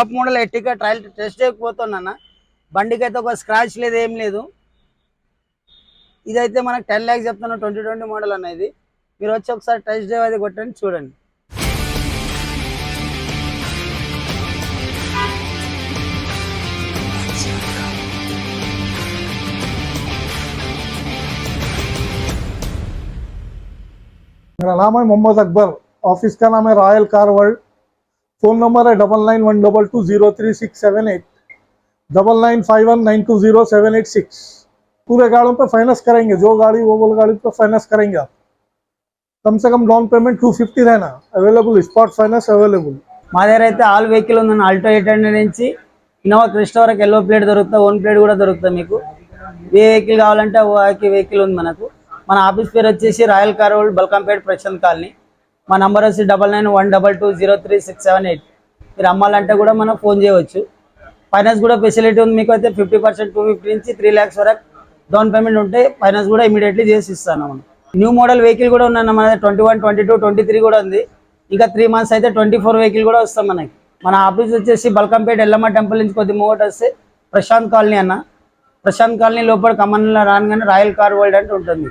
Top model Ertiga trial test చేయకపోతున్నా. బండికి అయితే ఒక స్క్రాచ్ లేదు, ఏం లేదు. ఇదైతే మనకు 10 lakhs చెప్తున్నా, 2020 మోడల్ అనేది. మీరు వచ్చి ఒకసారి టెస్ట్ డ్రైవ్ అది కొట్టండి, చూడండి. मेरा नाम है मोहम्मद अकबर, ऑफिस का नाम है royal car world. Phone number है 9912203678, 9951920786। पूरे गाड़ियों पे फाइनेंस करेंगे, जो गाड़ी वो गाड़ी पे फाइनेंस करेंगे आप। कम से कम डाउन पेमेंट 250 रहना, अवेलेबल स्पॉट फाइनेंस अवेलेबल। మా దగ్గర అయితే ఆల్ వెహికల్ ఉందండి. ఆల్టో 800 నుంచి ఇన్నోవా క్రిస్టా వరకు ఎల్లో ప్లేట్ దొరుకుతుంది, ఓన్ ప్లేట్ కూడా దొరుకుతుంది. మీకు ఏ వెహికల్ కావాలంటే ఆ వెహికల్ ఉంది మనకు. మన ఆఫీస్ పేరు వచ్చేసి Royal Car World, Balkampet, Prashanth colony. మా నంబర్ వచ్చి 9912203678. మీరు అమ్మాలంటే కూడా మనం ఫోన్ చేయవచ్చు. ఫైనాన్స్ కూడా ఫెసిలిటీ ఉంది మీకు. అయితే 50%, 250 నుంచి 3 lakhs వరకు డౌన్ పేమెంట్ ఉంటే ఫైనాన్స్ కూడా ఇమీడియట్లీ చేసి ఇస్తాను. మనం న్యూ మోడల్ వెహికల్ కూడా ఉన్నాను మన 21, 22, 23 కూడా ఉంది. ఇంకా 3 months అయితే 24 వెహికల్ కూడా వస్తాం మనకి. మన ఆఫీస్ వచ్చేసి బల్కంపేట ఎల్లమ్మ టెంపుల్ నుంచి కొద్ది మూవట్ వస్తే ప్రశాంత్ కాలనీ అన్న. ప్రశాంత్ కాలనీ లోపల కమన్లో రాగానే రాయల్ కార్ వరల్డ్ అంటే ఉంటుంది.